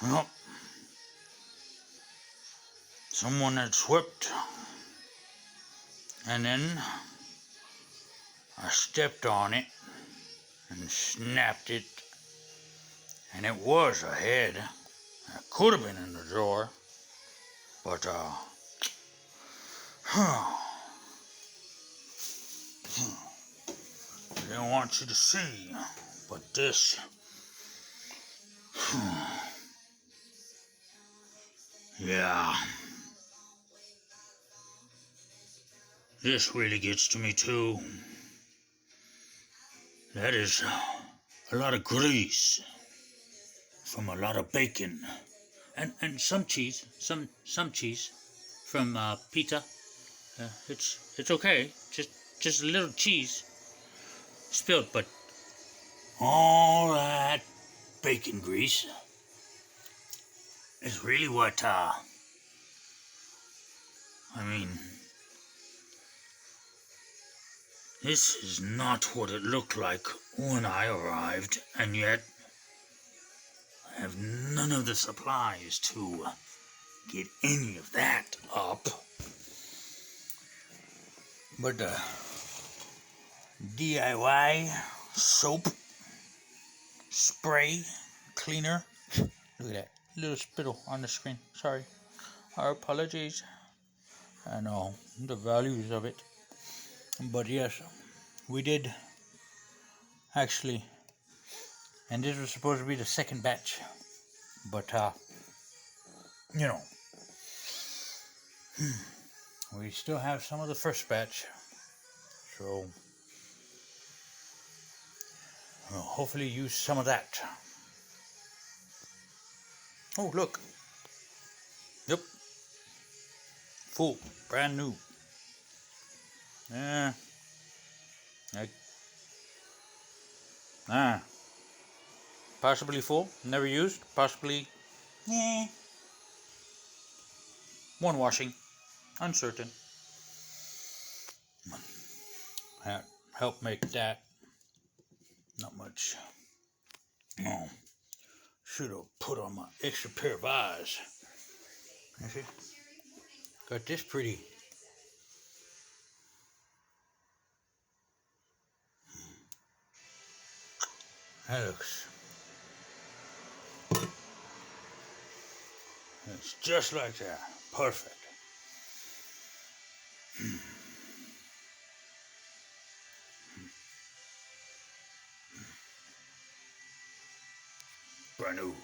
Well, someone had swept, and then I stepped on it and snapped it, and it was a head. It could have been in the drawer, but I didn't want you to see. But this, yeah, this really gets to me too. That is a lot of grease from a lot of bacon, and some cheese, some cheese from pizza. It's okay, just a little cheese spilled, but all that bacon grease is really what I mean. This is not what it looked like when I arrived, and yet I have none of the supplies to get any of that up. But the DIY soap spray cleaner. Look at that little spittle on the screen. Sorry. Our apologies. I know the values of it. But yes, we did actually, and this was supposed to be the second batch. But you know, we still have some of the first batch. So we'll hopefully use some of that. Oh, look. Yep. Full. Brand new. Yeah. Possibly full. Never used. Possibly. Yeah. One washing. Uncertain. Help make that. Not much. No. Should have put on my extra pair of eyes. You see? Got this pretty. That looks. It's just like that. Perfect. Brand new.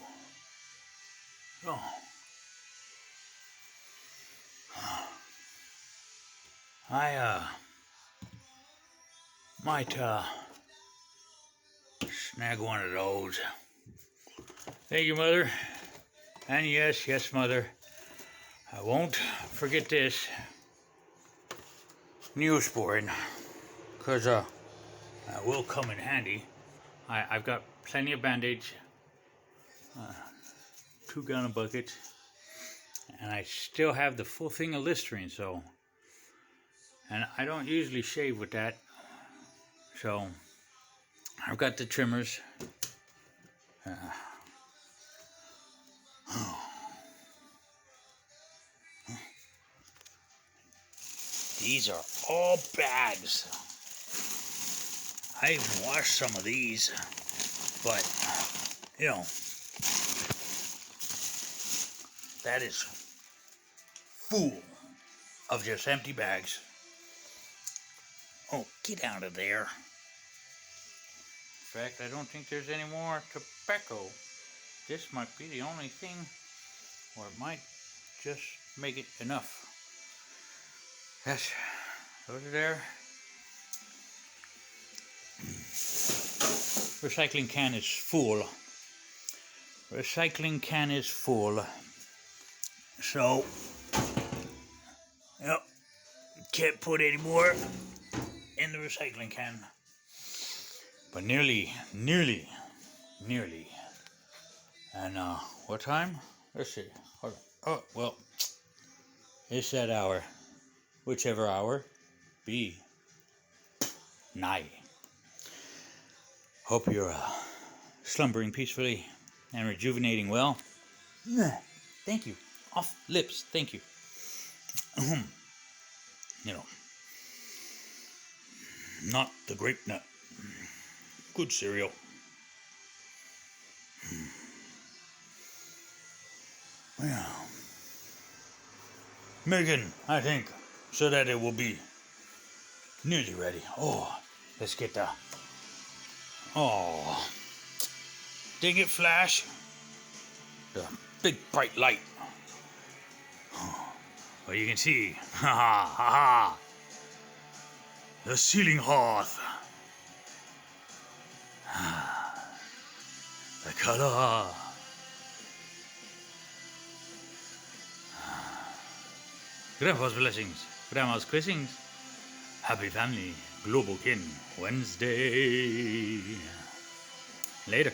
Oh. I might snag one of those. Thank you, Mother. And yes, Mother. I won't forget this Neosporin, because it will come in handy. I've got plenty of Band-Aids, 2 gallon buckets, and I still have the full thing of Listerine, so, and I don't usually shave with that, so I've got the trimmers. These are all bags. I even washed some of these, but, you know, that is full of just empty bags. Oh, get out of there. In fact, I don't think there's any more tobacco. This might be the only thing, or it might just make it enough. Yes, those are there. Recycling can is full. Recycling can is full. So, yep, can't put any more in the recycling can. But nearly. And what time? Let's see. Hold on. Oh, well, it's that hour. Whichever hour be nigh. Hope you're slumbering peacefully and rejuvenating well. Thank you. Off lips. Thank you. You know, not the grape nut. Good cereal. Yeah. Megan, I think, so that it will be nearly ready. Oh, let's get the. Oh, dang it, Flash. The big bright light. Well, you can see. Ha ha ha ha. The ceiling hearth. The color. Grandpa's blessings. Grandma's kissings. Happy family. Global kin. Wednesday. Later.